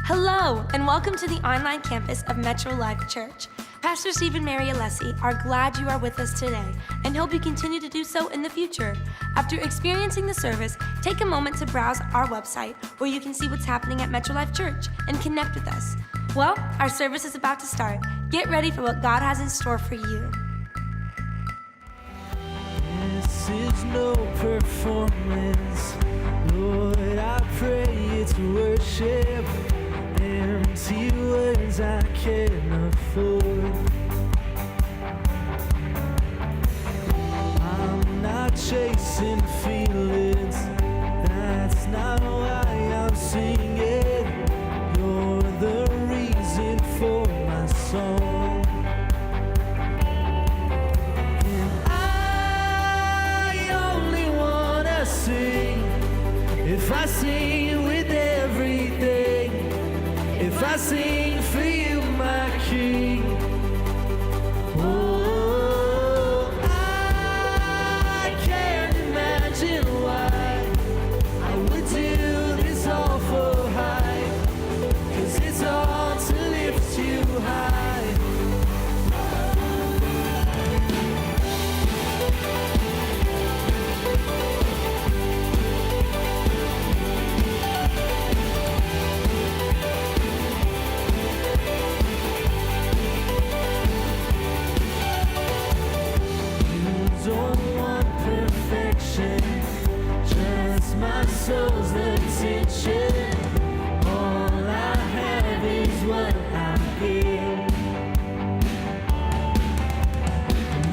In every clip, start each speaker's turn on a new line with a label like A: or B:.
A: Hello, and welcome to the online campus of Metro Life Church. Pastor Steve and Mary Alessi are glad you are with us today and hope you continue to do so in the future. After experiencing the service, take a moment to browse our website where you can see what's happening at Metro Life Church and connect with us. Well, our service is about to start. Get ready for what God has in store for you.
B: This is no performance, Lord, I pray it's worship. Empty words I can't afford. I'm not chasing feelings, that's not why I'm singing. You're the reason for my song. And I only wanna sing if I sing with everything. If I sing for you, my King, oh, I can't imagine why I would do this all for hype, 'cause it's all to lift you high. Just my soul's attention. All I have is what I give.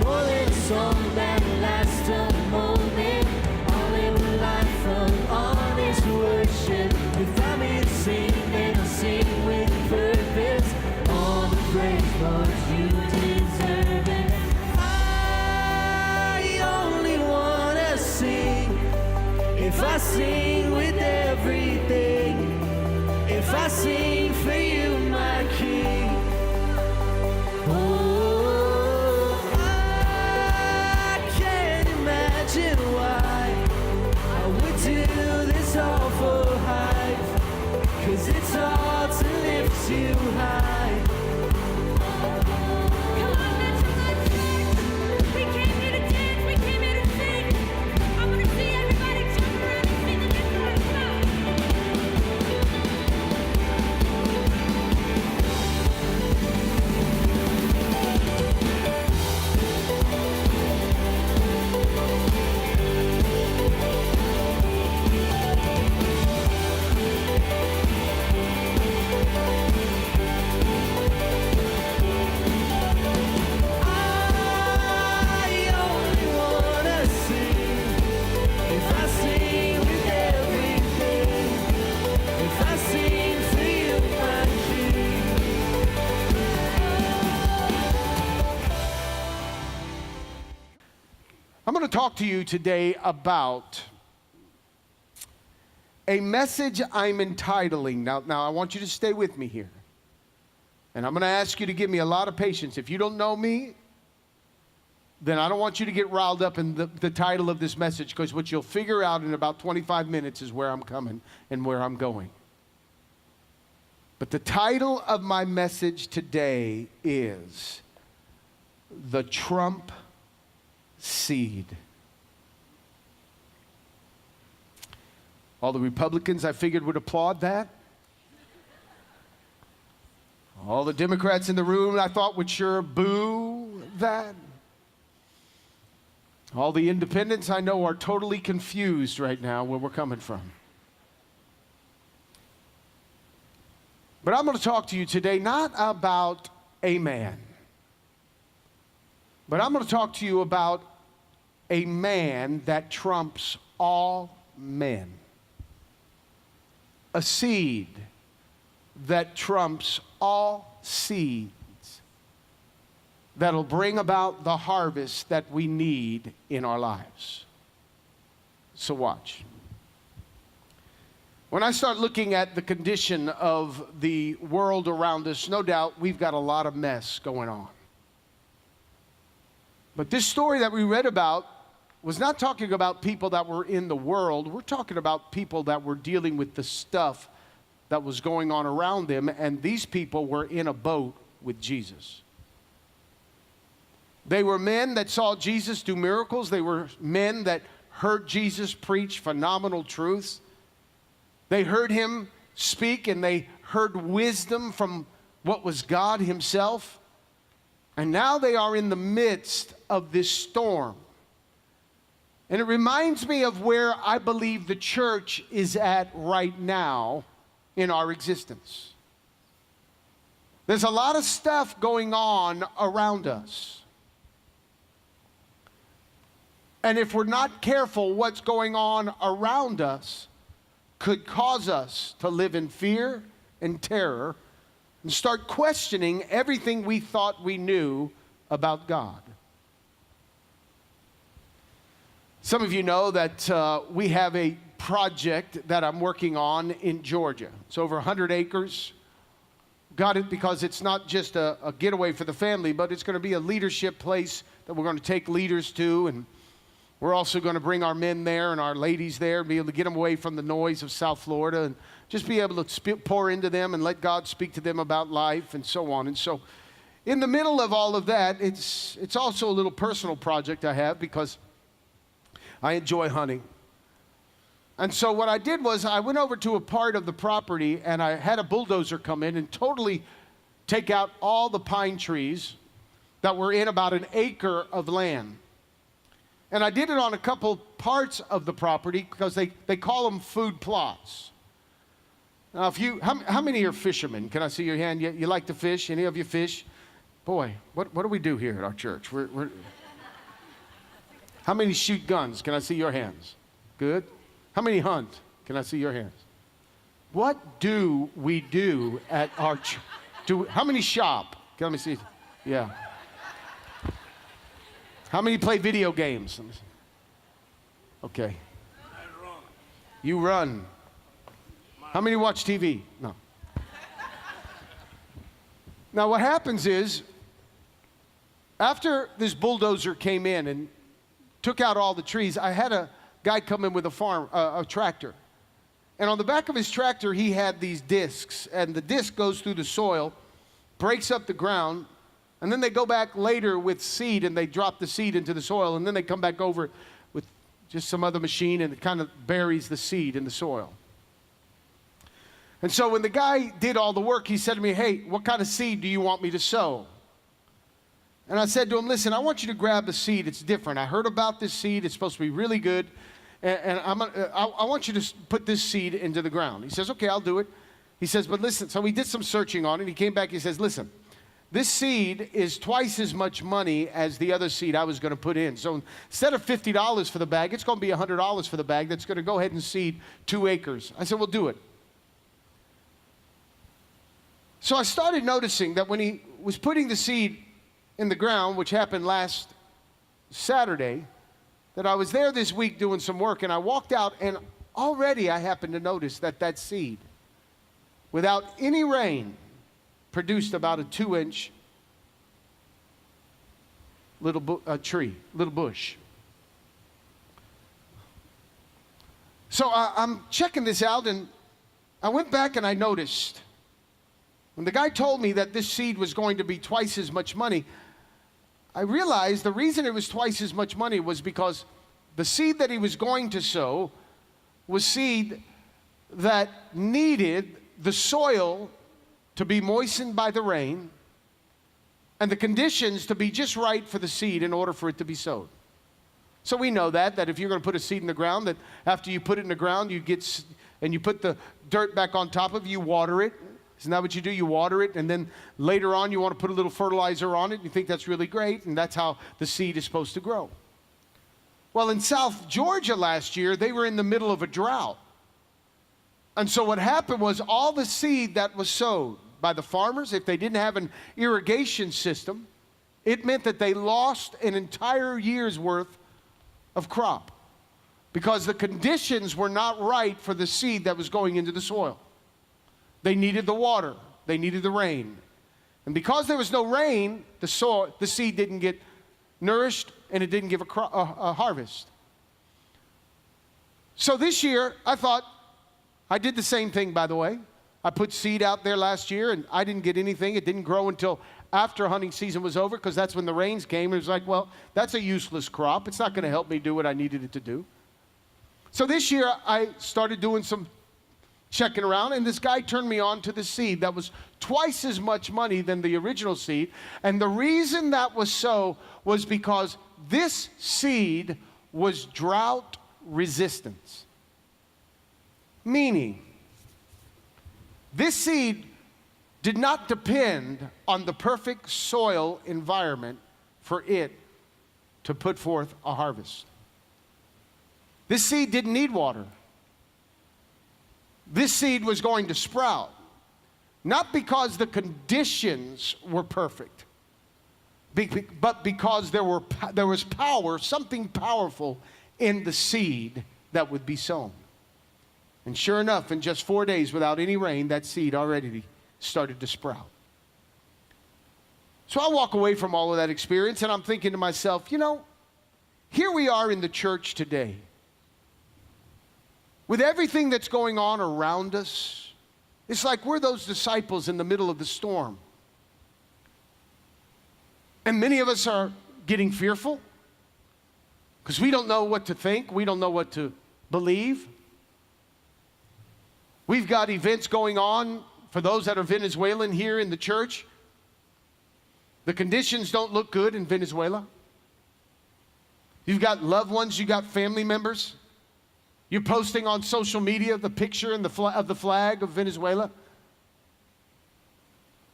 B: More than a song that lasts a moment. I'll live a life of honest worship. If I'm here to sing, then I'll sing with purpose. All the praise, Lord, you deserve it. If I sing with everything, if I sing for you, my King, oh, I can't imagine why I would do this all for hype, 'cause it's all to lift you high.
C: I'm going to talk to you today about a message I'm entitling. Now I want you to stay with me here. And I'm going to ask you to give me a lot of patience. If you don't know me, then I don't want you to get riled up in the title of this message, because what you'll figure out in about 25 minutes is where I'm coming and where I'm going. But the title of my message today is The Trump Seed. All the Republicans, I figured, would applaud that. All the Democrats in the room, I thought, would sure boo that. All the independents I know are totally confused right now where we're coming from. But I'm going to talk to you today not about a man, but I'm going to talk to you about a man that trumps all men. A seed that trumps all seeds, that'll bring about the harvest that we need in our lives. So watch. When I start looking at the condition of the world around us, no doubt we've got a lot of mess going on. But this story that we read about was not talking about people that were in the world. We're talking about people that were dealing with the stuff that was going on around them, and these people were in a boat with Jesus. They were men that saw Jesus do miracles. They were men that heard Jesus preach phenomenal truths. They heard him speak, and they heard wisdom from what was God himself. And now they are in the midst of this storm. And it reminds me of where I believe the church is at right now in our existence. There's a lot of stuff going on around us. And if we're not careful, what's going on around us could cause us to live in fear and terror and start questioning everything we thought we knew about God. Some of you know that we have a project that I'm working on in Georgia. It's over 100 acres. Got it because it's not just a getaway for the family, but it's going to be a leadership place that we're going to take leaders to, and we're also going to bring our men there and our ladies there and be able to get them away from the noise of South Florida and just be able to pour into them and let God speak to them about life and so on. And so in the middle of all of that, it's also a little personal project I have because I enjoy hunting. And so what I did was I went over to a part of the property and I had a bulldozer come in and totally take out all the pine trees that were in about an acre of land. And I did it on a couple parts of the property because they call them food plots. Now, how many are fishermen? Can I see your hand? You like to fish? Any of you fish? Boy, what do we do here at our church? How many shoot guns? Can I see your hands? Good. How many hunt? Can I see your hands? What do we do at our church? How many shop? Let me see. Yeah. How many play video games? Okay. You run. How many watch TV? No. Now what happens is, after this bulldozer came in and took out all the trees, I had a guy come in with a tractor. And on the back of his tractor, he had these discs. And the disc goes through the soil, breaks up the ground, and then they go back later with seed and they drop the seed into the soil, and then they come back over with just some other machine and it kind of buries the seed in the soil. And so when the guy did all the work, he said to me, "Hey, what kind of seed do you want me to sow?" And I said to him, "Listen, I want you to grab a seed. It's different. I heard about this seed. It's supposed to be really good. And I want you to put this seed into the ground." He says, "Okay, I'll do it." He says, "But listen," so we did some searching on it. He came back, he says, "Listen, this seed is twice as much money as the other seed I was going to put in. So instead of $50 for the bag, it's going to be $100 for the bag that's going to go ahead and seed 2 acres. I said, "We'll do it." So I started noticing that when he was putting the seed in the ground, which happened last Saturday, that I was there this week doing some work, and I walked out, and already I happened to notice that seed, without any rain, produced about a 2-inch little bush. So I'm checking this out, and I went back and I noticed, when the guy told me that this seed was going to be twice as much money, I realized the reason it was twice as much money was because the seed that he was going to sow was seed that needed the soil to be moistened by the rain and the conditions to be just right for the seed in order for it to be sowed. So we know that if you're going to put a seed in the ground, that after you put it in the ground, you put the dirt back on top of it, you water it. Isn't that what you do? You water it, and then later on you want to put a little fertilizer on it. You think that's really great, and that's how the seed is supposed to grow. Well, in South Georgia last year, they were in the middle of a drought. And so what happened was all the seed that was sowed by the farmers, if they didn't have an irrigation system, it meant that they lost an entire year's worth of crop because the conditions were not right for the seed that was going into the soil. They needed the water. They needed the rain. And because there was no rain, the seed didn't get nourished and it didn't give a harvest. So this year, I thought, I did the same thing, by the way. I put seed out there last year, and I didn't get anything. It didn't grow until after hunting season was over, because that's when the rains came. It was like, well, that's a useless crop. It's not going to help me do what I needed it to do. So this year, I started doing some checking around, and this guy turned me on to the seed that was twice as much money than the original seed. And the reason that was so was because this seed was drought resistant. Meaning, this seed did not depend on the perfect soil environment for it to put forth a harvest. This seed didn't need water. This seed was going to sprout, not because the conditions were perfect, but because there was power, something powerful in the seed that would be sown. And sure enough, in just 4 days without any rain, that seed already started to sprout. So I walk away from all of that experience, and I'm thinking to myself, you know, here we are in the church today. With everything that's going on around us, it's like we're those disciples in the middle of the storm. And many of us are getting fearful because we don't know what to think. We don't know what to believe. We've got events going on for those that are Venezuelan here in the church. The conditions don't look good in Venezuela. You've got loved ones, you've got family members. You're posting on social media the picture and of the flag of Venezuela.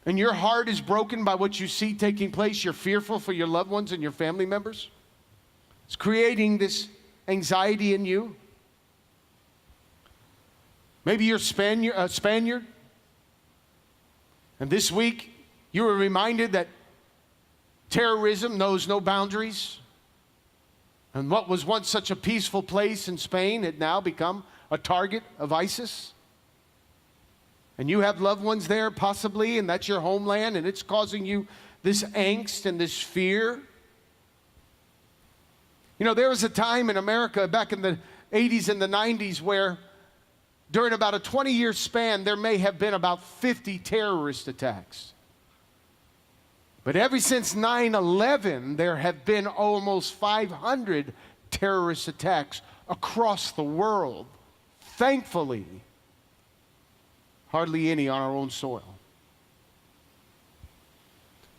C: And your heart is broken by what you see taking place. You're fearful for your loved ones and your family members. It's creating this anxiety in you. Maybe you're a Spaniard. And this week, you were reminded that terrorism knows no boundaries. And what was once such a peaceful place in Spain had now become a target of ISIS. And you have loved ones there possibly, and that's your homeland, and it's causing you this angst and this fear. You know, there was a time in America back in the 80s and the 90s where during about a 20-year span, there may have been about 50 terrorist attacks. But ever since 9/11, there have been almost 500 terrorist attacks across the world. Thankfully, hardly any on our own soil.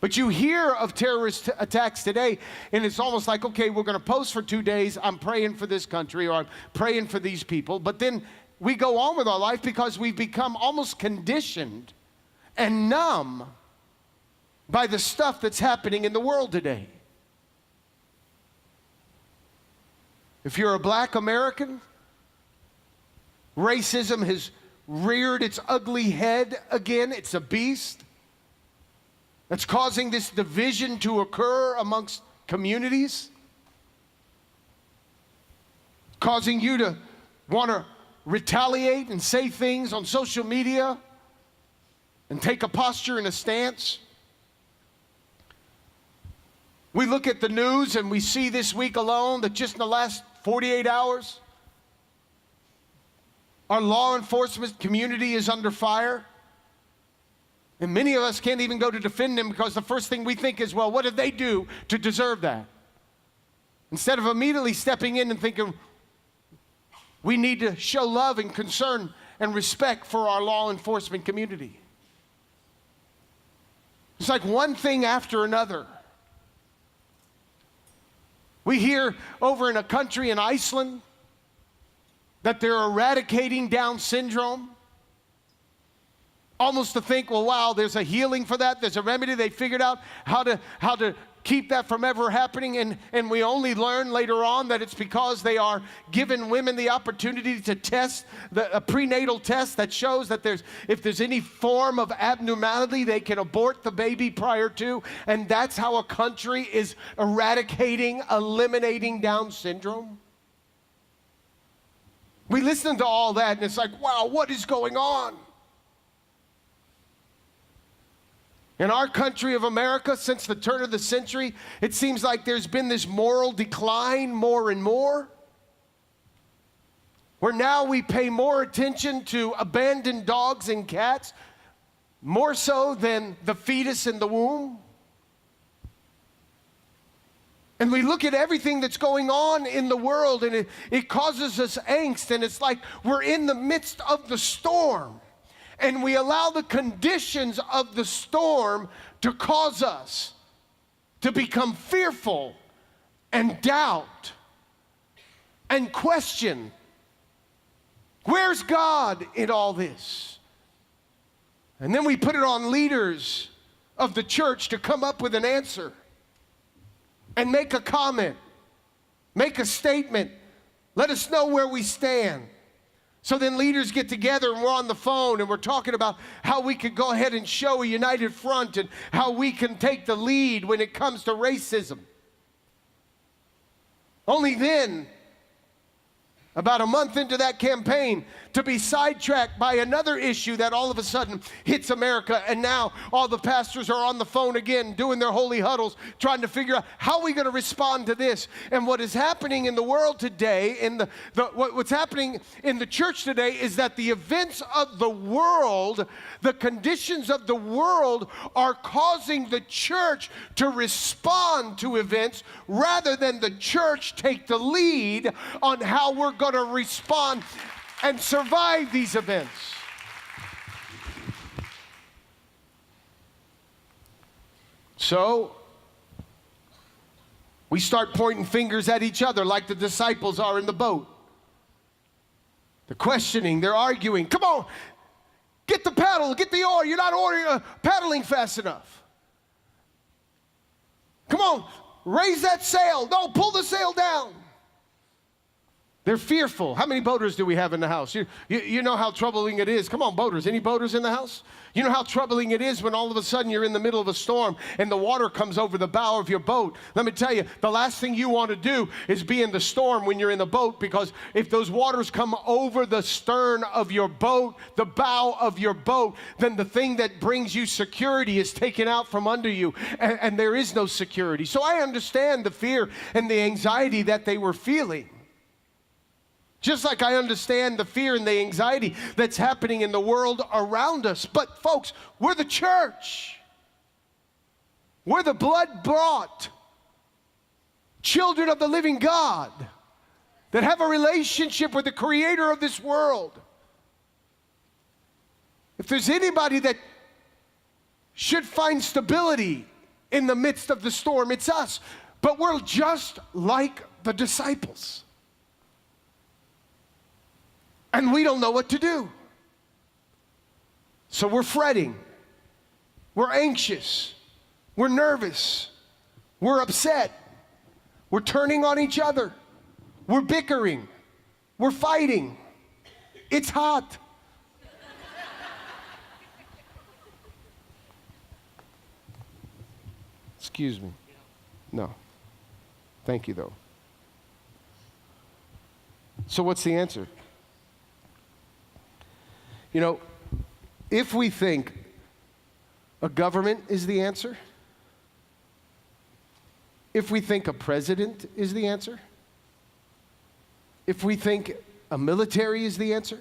C: But you hear of terrorist attacks today, and it's almost like, okay, we're going to post for 2 days. I'm praying for this country, or I'm praying for these people. But then we go on with our life because we've become almost conditioned and numb by the stuff that's happening in the world today. If you're a black American, racism has reared its ugly head again. It's a beast that's causing this division to occur amongst communities, causing you to want to retaliate and say things on social media and take a posture and a stance. We look at the news and we see this week alone that just in the last 48 hours, our law enforcement community is under fire. And many of us can't even go to defend them because the first thing we think is, well, what did they do to deserve that? Instead of immediately stepping in and thinking, we need to show love and concern and respect for our law enforcement community. It's like one thing after another. We hear over in a country in Iceland that they're eradicating Down syndrome. Almost to think, well, wow, there's a healing for that. There's a remedy. They figured out how to keep that from ever happening. And we only learn later on that it's because they are giving women the opportunity to test a prenatal test that shows that if there's any form of abnormality, they can abort the baby prior to. And that's how a country is eliminating Down syndrome. We listen to all that and it's like, wow, what is going on? In our country of America, since the turn of the century, it seems like there's been this moral decline more and more. where now we pay more attention to abandoned dogs and cats, more so than the fetus in the womb. And we look at everything that's going on in the world, and it causes us angst, and it's like we're in the midst of the storm, and we allow the conditions of the storm to cause us to become fearful and doubt and question, where's God in all this? And then we put it on leaders of the church to come up with an answer and make a comment, make a statement, let us know where we stand. So then leaders get together and we're on the phone and we're talking about how we could go ahead and show a united front and how we can take the lead when it comes to racism. Only then, about a month into that campaign, to be sidetracked by another issue that all of a sudden hits America, and now all the pastors are on the phone again doing their holy huddles trying to figure out how are we going to respond to this. And what is happening in the world today, in what's happening in the church today, is that the events of the world, the conditions of the world are causing the church to respond to events rather than the church take the lead on how we're going to respond and survive these events. So we start pointing fingers at each other like the disciples are in the boat. They're questioning, they're arguing. Come on, get the paddle, get the oar. You're not paddling fast enough. Come on, raise that sail. No, pull the sail down. They're fearful. How many boaters do we have in the house? You know how troubling it is. Come on, boaters. Any boaters in the house? You know how troubling it is when all of a sudden you're in the middle of a storm and the water comes over the bow of your boat. Let me tell you, the last thing you want to do is be in the storm when you're in the boat, because if those waters come over the stern of your boat, the bow of your boat, then the thing that brings you security is taken out from under you, and there is no security. So I understand the fear and the anxiety that they were feeling. Just like I understand the fear and the anxiety that's happening in the world around us. But folks, we're the church. We're the blood-bought children of the living God that have a relationship with the creator of this world. If there's anybody that should find stability in the midst of the storm, it's us. But we're just like the disciples. And we don't know what to do. So we're fretting. We're anxious. We're nervous. We're upset. We're turning on each other. We're bickering. We're fighting. It's hot. Excuse me. No. Thank you, though. So what's the answer? You know, if we think a government is the answer, if we think a president is the answer, if we think a military is the answer,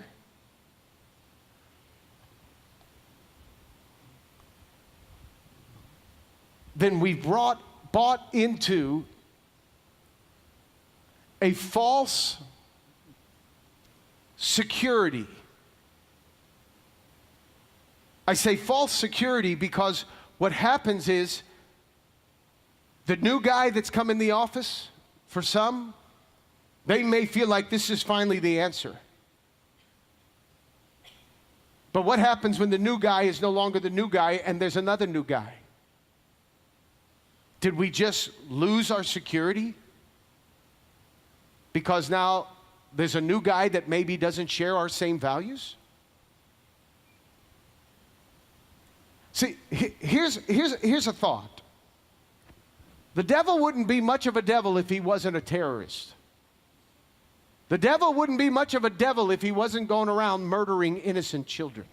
C: then we've bought into a false security. I say false security because what happens is the new guy that's come in the office, for some, they may feel like this is finally the answer. But what happens when the new guy is no longer the new guy and there's another new guy? Did we just lose our security? Because now there's a new guy that maybe doesn't share our same values? See, here's a thought. The devil wouldn't be much of a devil if he wasn't a terrorist. The devil wouldn't be much of a devil if he wasn't going around murdering innocent children.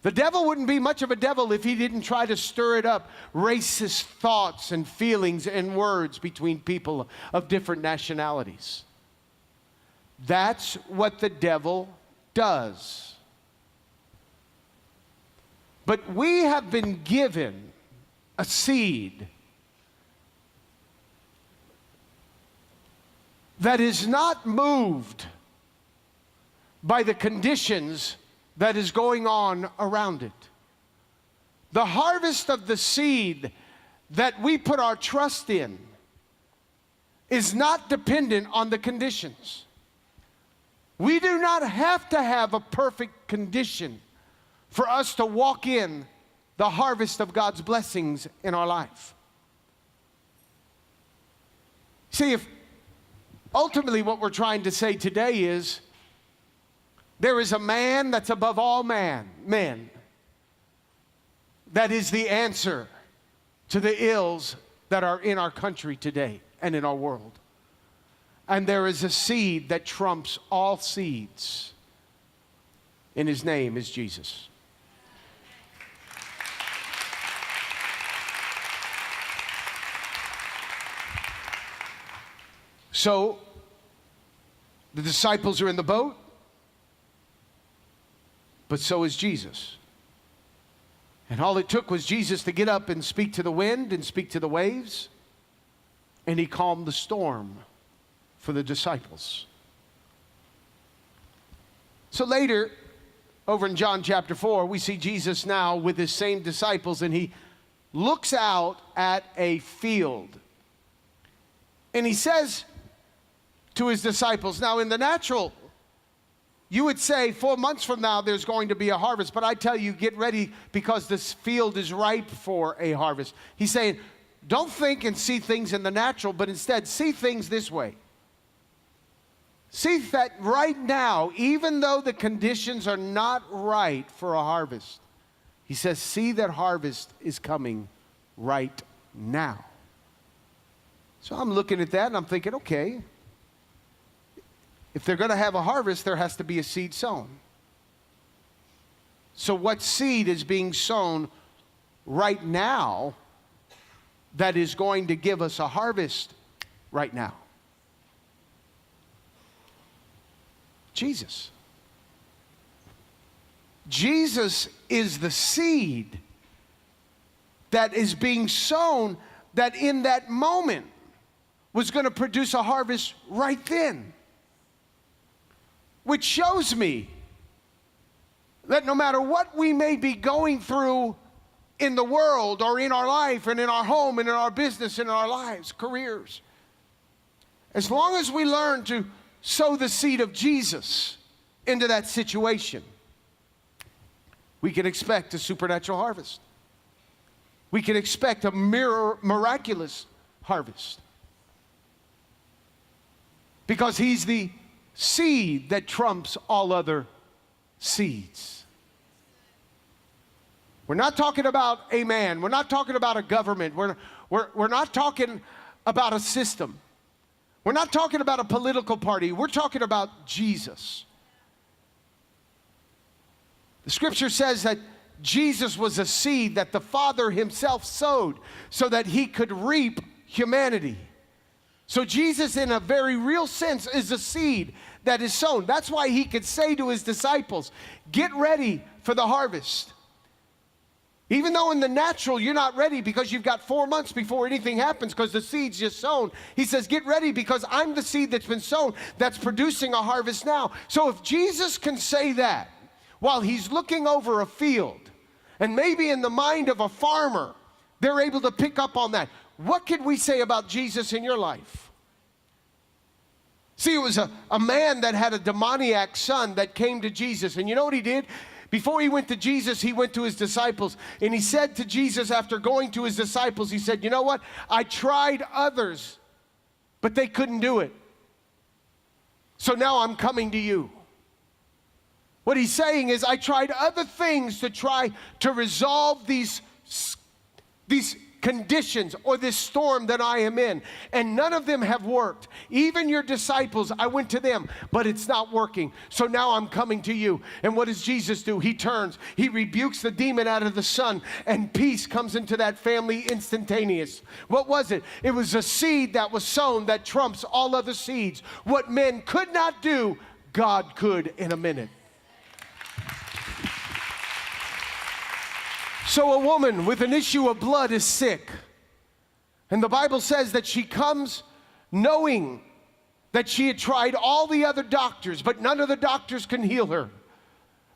C: The devil wouldn't be much of a devil if he didn't try to stir it up, racist thoughts and feelings and words between people of different nationalities. That's what the devil does. But we have been given a seed that is not moved by the conditions that is going on around it. The harvest of the seed that we put our trust in is not dependent on the conditions. We do not have to have a perfect condition for us to walk in the harvest of God's blessings in our life. See, if ultimately what we're trying to say today is there is a man that's above all men that is the answer to the ills that are in our country today and in our world. And there is a seed that trumps all seeds, and his name is Jesus. So, the disciples are in the boat, but so is Jesus. And all it took was Jesus to get up and speak to the wind and speak to the waves, and he calmed the storm for the disciples. So later, over in John chapter 4, we see Jesus now with his same disciples, and he looks out at a field. And he says to his disciples, now in the natural, you would say 4 months from now there's going to be a harvest, but I tell you, get ready because this field is ripe for a harvest. He's saying, don't think and see things in the natural, but instead see things this way. See that right now, even though the conditions are not right for a harvest, he says, see that harvest is coming right now. So I'm looking at that and I'm thinking, okay, if they're going to have a harvest, there has to be a seed sown. So what seed is being sown right now that is going to give us a harvest right now? Jesus. Jesus is the seed that is being sown that in that moment was going to produce a harvest right then. Which shows me that no matter what we may be going through in the world or in our life and in our home and in our business and in our lives, careers, as long as we learn to sow the seed of Jesus into that situation, we can expect a supernatural harvest. We can expect a miraculous harvest. Because he's the seed that trumps all other seeds. We're not talking about a man. We're not talking about a government. We're not talking about a system. We're not talking about a political party. We're talking about Jesus. The scripture says that Jesus was a seed that the Father himself sowed so that he could reap humanity. So Jesus, in a very real sense, is a seed that is sown. That's why he could say to his disciples, get ready for the harvest. Even though in the natural you're not ready because you've got 4 months before anything happens because the seed's just sown. He says, get ready because I'm the seed that's been sown that's producing a harvest now. So if Jesus can say that while he's looking over a field, and maybe in the mind of a farmer, they're able to pick up on that. What can we say about Jesus in your life? See, it was a man that had a demoniac son that came to Jesus. And you know what he did? Before he went to Jesus, he went to his disciples. And he said to Jesus, after going to his disciples, he said, you know what? I tried others, but they couldn't do it. So now I'm coming to you. What he's saying is, I tried other things to try to resolve these conditions or this storm that I am in, and none of them have worked. Even your disciples, I went to them, but it's not working. So now I'm coming to you. And what does Jesus do? He turns, he rebukes the demon out of the son, and peace comes into that family instantaneous. What was it? It was a seed that was sown that trumps all other seeds. What men could not do, God could in a minute. So a woman with an issue of blood is sick. And the Bible says that she comes knowing that she had tried all the other doctors, but none of the doctors can heal her.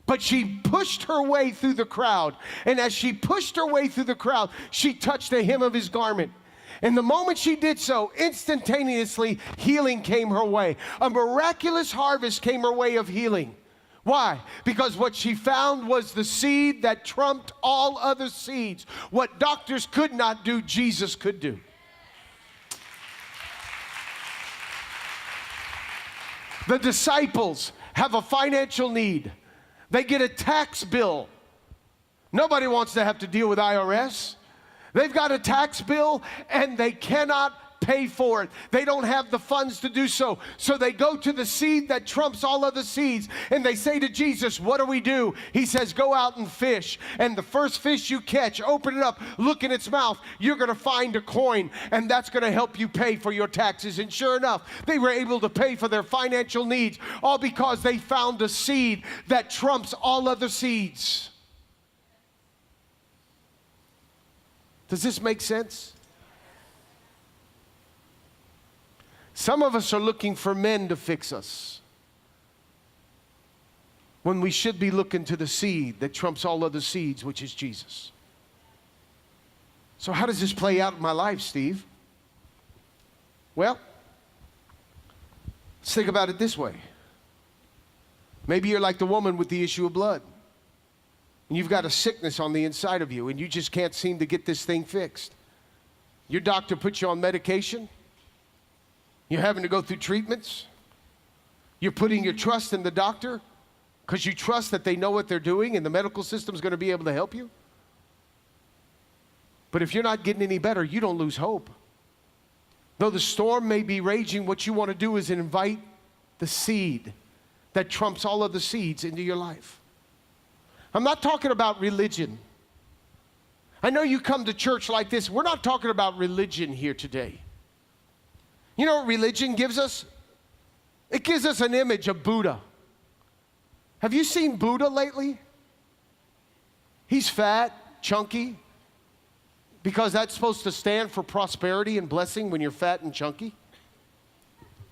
C: But she pushed her way through the crowd. And as she pushed her way through the crowd, she touched the hem of his garment. And the moment she did so, instantaneously, healing came her way. A miraculous harvest came her way of healing. Why? Because what she found was the seed that trumped all other seeds. What doctors could not do, Jesus could do. The disciples have a financial need. They get a tax bill. Nobody wants to have to deal with IRS. They've got a tax bill and they cannot pay for it. They don't have the funds to do so. So they go to the seed that trumps all other seeds, and they say to Jesus, what do we do? He says, go out and fish. And the first fish you catch, open it up, look in its mouth. You're going to find a coin, and that's going to help you pay for your taxes. And sure enough, they were able to pay for their financial needs, all because they found a seed that trumps all other seeds. Does this make sense? Some of us are looking for men to fix us, when we should be looking to the seed that trumps all other seeds, which is Jesus. So how does this play out in my life, Steve? Well, let's think about it this way. Maybe you're like the woman with the issue of blood, and you've got a sickness on the inside of you, and you just can't seem to get this thing fixed. Your doctor puts you on medication. You're having to go through treatments. You're putting your trust in the doctor because you trust that they know what they're doing and the medical system's going to be able to help you. But if you're not getting any better, you don't lose hope. Though the storm may be raging, what you want to do is invite the seed that trumps all of the seeds into your life. I'm not talking about religion. I know you come to church like this. We're not talking about religion here today. You know what religion gives us? It gives us an image of Buddha. Have you seen Buddha lately? He's fat, chunky, because that's supposed to stand for prosperity and blessing when you're fat and chunky.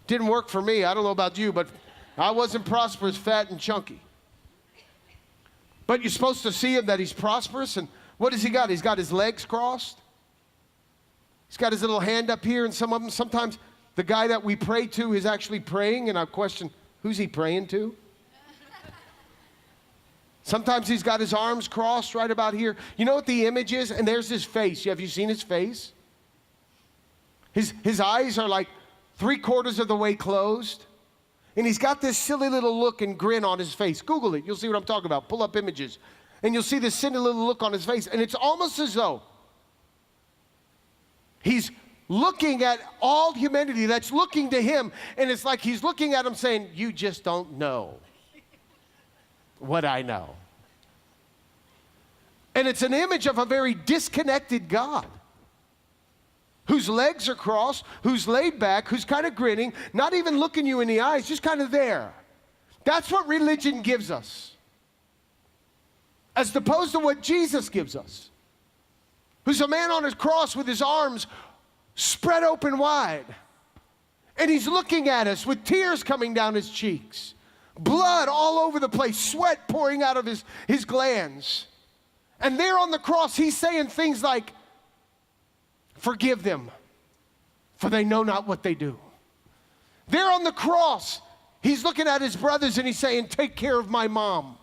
C: Didn't work for me. I don't know about you, but I wasn't prosperous, fat, and chunky. But you're supposed to see him that he's prosperous, and what has he got? He's got his legs crossed. He's got his little hand up here, and some of them, sometimes the guy that we pray to is actually praying, and I question, who's he praying to? Sometimes he's got his arms crossed right about here. You know what the image is? And there's his face. Have you seen his face? His eyes are like 3/4 of the way closed. And he's got this silly little look and grin on his face. Google it. You'll see what I'm talking about. Pull up images. And you'll see this silly little look on his face. And it's almost as though he's looking at all humanity that's looking to him, and it's like he's looking at them saying, you just don't know what I know. And it's an image of a very disconnected God, whose legs are crossed, who's laid back, who's kind of grinning, not even looking you in the eyes, just kind of there. That's what religion gives us, as opposed to what Jesus gives us, who's a man on his cross with his arms spread open wide. And he's looking at us with tears coming down his cheeks, blood all over the place, sweat pouring out of his glands. And there on the cross, he's saying things like, forgive them, for they know not what they do. There on the cross, he's looking at his brothers and he's saying, take care of my mom.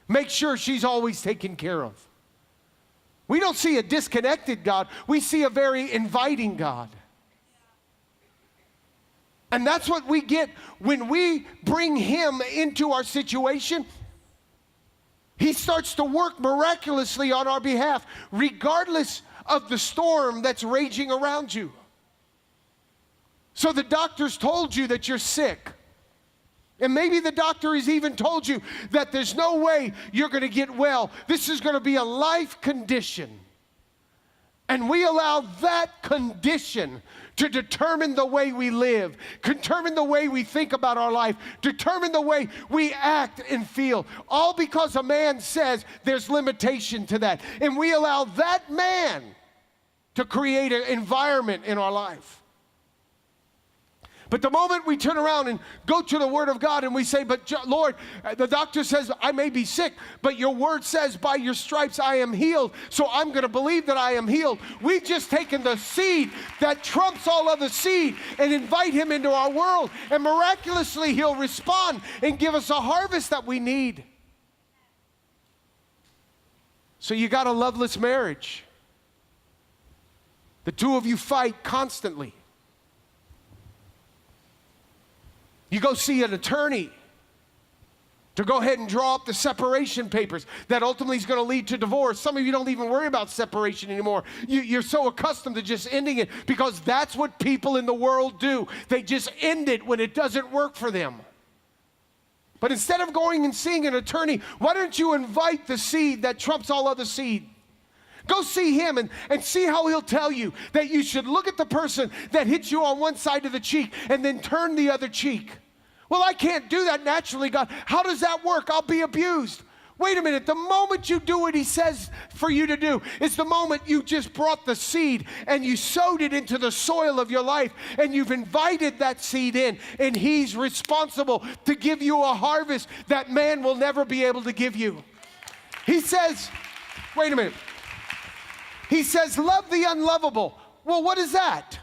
C: Make sure she's always taken care of. We don't see a disconnected God. We see a very inviting God. And that's what we get when we bring him into our situation. He starts to work miraculously on our behalf, regardless of the storm that's raging around you. So the doctor's told you that you're sick. And maybe the doctor has even told you that there's no way you're going to get well. This is going to be a life condition. And we allow that condition to determine the way we live, determine the way we think about our life, determine the way we act and feel. All because a man says there's limitation to that. And we allow that man to create an environment in our life. But the moment we turn around and go to the Word of God and we say, but Lord, the doctor says I may be sick, but your Word says by your stripes I am healed, so I'm going to believe that I am healed. We've just taken the seed that trumps all other seed and invite him into our world, and miraculously he'll respond and give us a harvest that we need. So you got a loveless marriage. The two of you fight constantly. You go see an attorney to go ahead and draw up the separation papers that ultimately is going to lead to divorce. Some of you don't even worry about separation anymore. You're so accustomed to just ending it because that's what people in the world do. They just end it when it doesn't work for them. But instead of going and seeing an attorney, why don't you invite the seed that trumps all other seed? Go see him and see how he'll tell you that you should look at the person that hits you on one side of the cheek and then turn the other cheek. Well, I can't do that naturally, God. How does that work? I'll be abused. Wait a minute. The moment you do what he says for you to do is the moment you just brought the seed and you sowed it into the soil of your life, and you've invited that seed in, and he's responsible to give you a harvest that man will never be able to give you. He says, wait a minute. He says, love the unlovable. Well, what is that?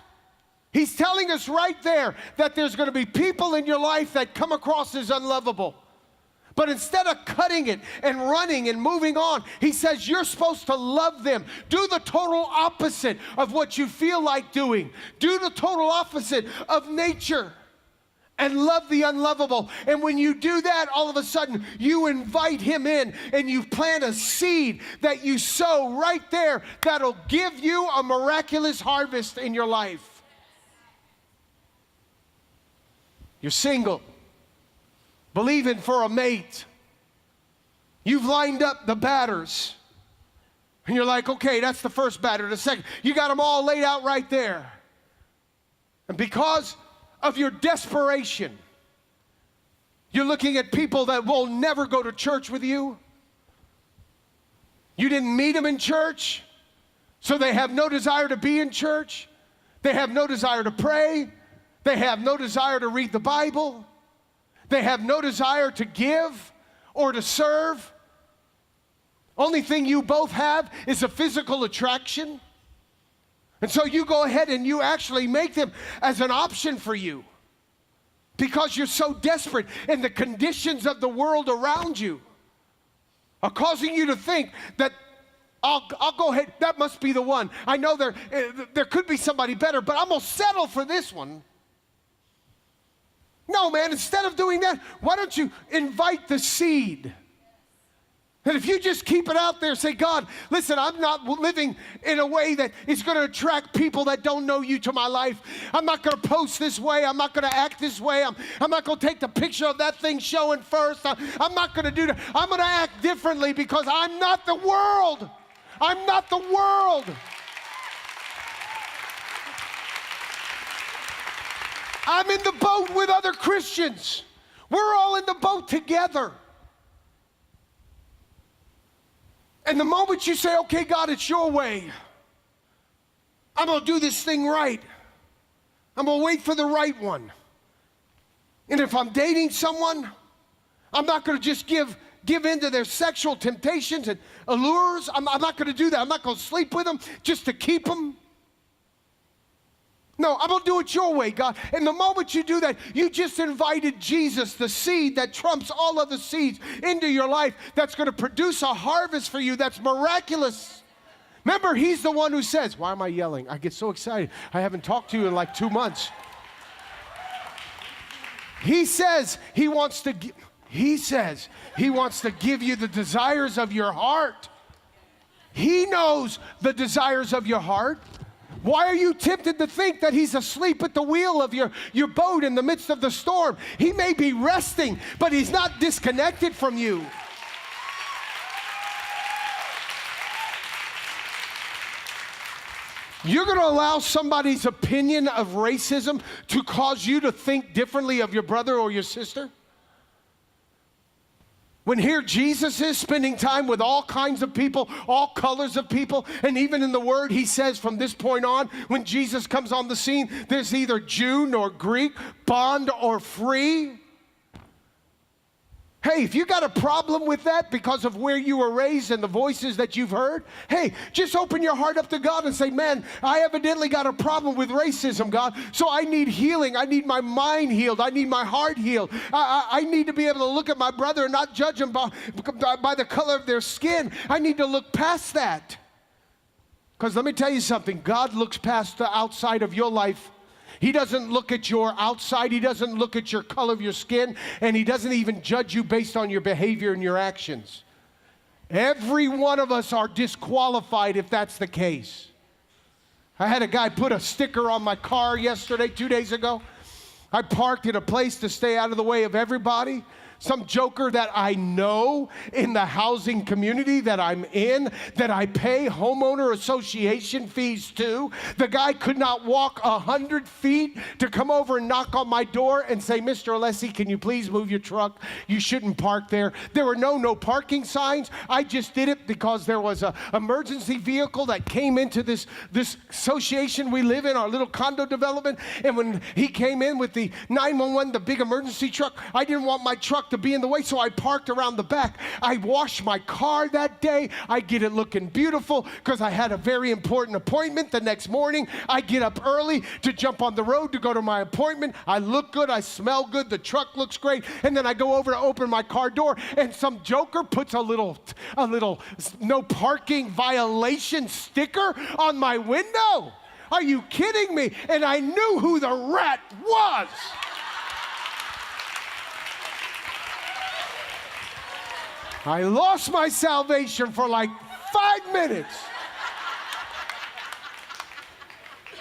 C: He's telling us right there that there's going to be people in your life that come across as unlovable. But instead of cutting it and running and moving on, he says you're supposed to love them. Do the total opposite of what you feel like doing. Do the total opposite of nature. And love the unlovable. And when you do that, all of a sudden, you invite him in and you plant a seed that you sow right there that'll give you a miraculous harvest in your life. You're single, believing for a mate. You've lined up the batters. And you're like, okay, that's the first batter, the second. You got them all laid out right there. And because of your desperation, you're looking at people that will never go to church with you. You didn't meet them in church, so they have no desire to be in church. They have no desire to pray. They have no desire to read the Bible. They have no desire to give or to serve. Only thing you both have is a physical attraction. And so you go ahead and you actually make them as an option for you because you're so desperate, and the conditions of the world around you are causing you to think that I'll go ahead, that must be the one. I know there could be somebody better, but I'm going to settle for this one. No, man, instead of doing that, why don't you invite the seed? And if you just keep it out there, say, God, listen, I'm not living in a way that is going to attract people that don't know you to my life. I'm not going to post this way. I'm not going to act this way. I'm not going to take the picture of that thing showing first. I'm not going to do that. I'm going to act differently because I'm not the world. I'm not the world. I'm in the boat with other Christians. We're all in the boat together. And the moment you say, okay, God, it's your way, I'm going to do this thing right. I'm going to wait for the right one. And if I'm dating someone, I'm not going to just give in to their sexual temptations and allures. I'm not going to do that. I'm not going to sleep with them just to keep them. No, I'm going to do it your way, God. And the moment you do that, you just invited Jesus, the seed that trumps all other seeds, into your life that's going to produce a harvest for you that's miraculous. Remember, he's the one who says, why am I yelling? I get so excited. I haven't talked to you in like 2 months. He says he wants to give you the desires of your heart. He knows the desires of your heart. Why are you tempted to think that he's asleep at the wheel of your boat in the midst of the storm? He may be resting, but he's not disconnected from you. You're going to allow somebody's opinion of racism to cause you to think differently of your brother or your sister? When here Jesus is spending time with all kinds of people, all colors of people, and even in the Word, he says from this point on, when Jesus comes on the scene, there's either Jew nor Greek, bond or free. Hey, if you got a problem with that because of where you were raised and the voices that you've heard, hey, just open your heart up to God and say, man, I evidently got a problem with racism, God, so I need healing. I need my mind healed. I need my heart healed. I need to be able to look at my brother and not judge him by the color of their skin. I need to look past that. Because let me tell you something, God looks past the outside of your life. He doesn't look at your outside. He doesn't look at your color of your skin. And he doesn't even judge you based on your behavior and your actions. Every one of us are disqualified if that's the case. I had a guy put a sticker on my car yesterday, 2 days ago. I parked in a place to stay out of the way of everybody. Some joker that I know in the housing community that I'm in, that I pay homeowner association fees to. The guy could not walk 100 feet to come over and knock on my door and say, Mr. Alessi, can you please move your truck? You shouldn't park there. There were no parking signs. I just did it because there was an emergency vehicle that came into this association we live in, our little condo development. And when he came in with the 911, the big emergency truck, I didn't want my truck to be in the way, so I parked around the back. I washed my car that day. I get it looking beautiful because I had a very important appointment the next morning. I get up early to jump on the road to go to my appointment. I look good. I smell good. The truck looks great. And then I go over to open my car door, and some joker puts a little no parking violation sticker on my window. Are you kidding me? And I knew who the rat was. I lost my salvation for like 5 minutes.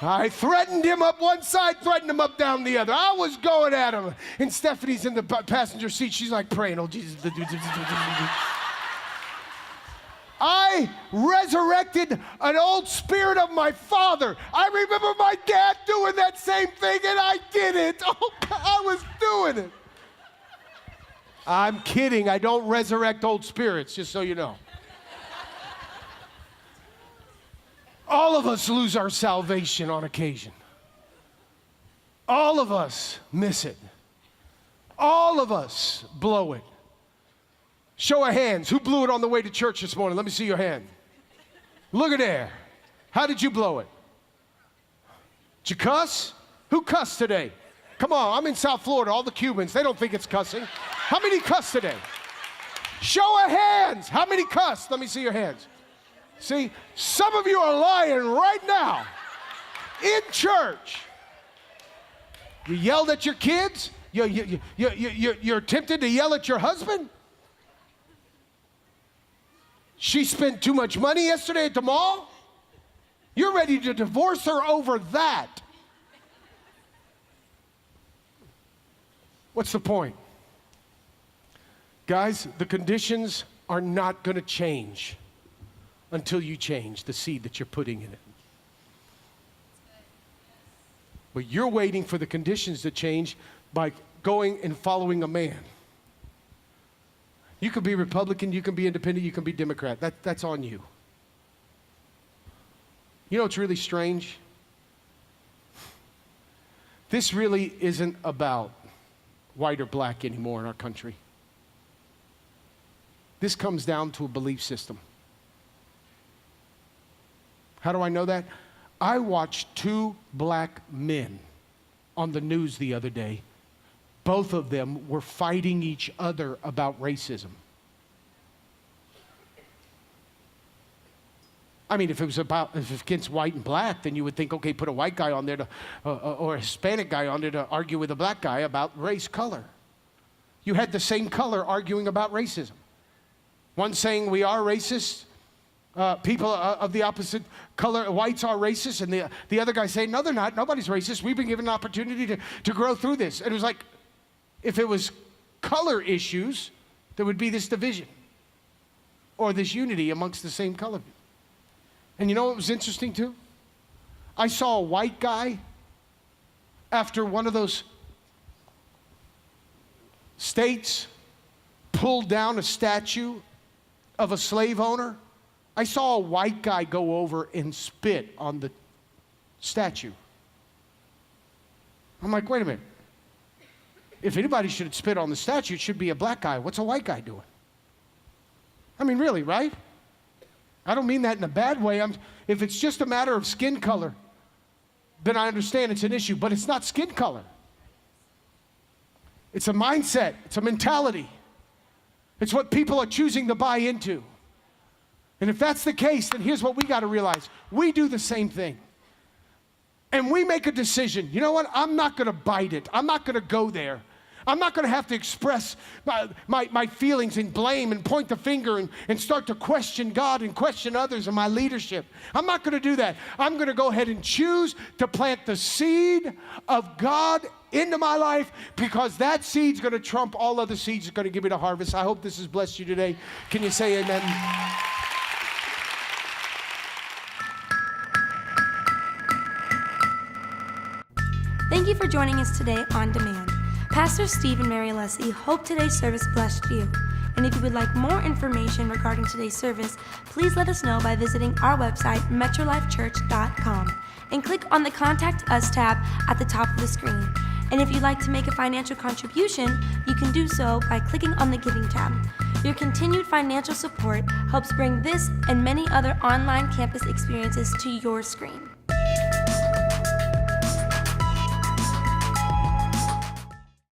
C: I threatened him up one side, threatened him up down the other. I was going at him. And Stephanie's in the passenger seat. She's like praying, oh, Jesus. I resurrected an old spirit of my father. I remember my dad doing that same thing, and I did it. Oh, I was doing it. I'm kidding. I don't resurrect old spirits, just so you know. All of us lose our salvation on occasion. All of us miss it. All of us blow it. Show of hands. Who blew it on the way to church this morning? Let me see your hand. Look at there. How did you blow it? Did you cuss? Who cussed today? Come on, I'm in South Florida. All the Cubans, they don't think it's cussing. How many cussed today? Show of hands. How many cussed? Let me see your hands. See, some of you are lying right now in church. You yelled at your kids? You're tempted to yell at your husband? She spent too much money yesterday at the mall? You're ready to divorce her over that. What's the point? Guys, the conditions are not going to change until you change the seed that you're putting in it. But you're waiting for the conditions to change by going and following a man. You can be Republican, you can be independent, you can be Democrat. That's on you. You know what's really strange? This really isn't about white or black anymore in our country. This comes down to a belief system. How do I know that? I watched 2 black men on the news the other day. Both of them were fighting each other about racism. I mean, if it's against white and black, then you would think, okay, put a white guy on there to, or a Hispanic guy on there to argue with a black guy about race color. You had the same color arguing about racism. One saying we are racist, people of the opposite color, whites are racist, and the other guy saying, no, they're not. Nobody's racist. We've been given an opportunity to grow through this. And it was like, if it was color issues, there would be this division or this unity amongst the same color. And you know what was interesting too? I saw a white guy after one of those states pulled down a statue of a slave owner. I saw a white guy go over and spit on the statue. I'm like, wait a minute. If anybody should spit on the statue, it should be a black guy. What's a white guy doing? I mean, really, right? I don't mean that in a bad way. If it's just a matter of skin color, then I understand it's an issue, but it's not skin color. It's a mindset. It's a mentality. It's what people are choosing to buy into. And if that's the case, then here's what we got to realize. We do the same thing. And we make a decision. You know what? I'm not going to bite it. I'm not going to go there. I'm not going to have to express my feelings and blame and point the finger and start to question God and question others and my leadership. I'm not going to do that. I'm going to go ahead and choose to plant the seed of God into my life, because that seed's going to trump all other seeds. It's going to give me the harvest. I hope this has blessed you today. Can you say amen?
A: Thank you for joining us today on Demand. Pastor Steve and Mary Alessi hope today's service blessed you. And if you would like more information regarding today's service, please let us know by visiting our website, metrolifechurch.com, and click on the Contact Us tab at the top of the screen. And if you'd like to make a financial contribution, you can do so by clicking on the Giving tab. Your continued financial support helps bring this and many other online campus experiences to your screen.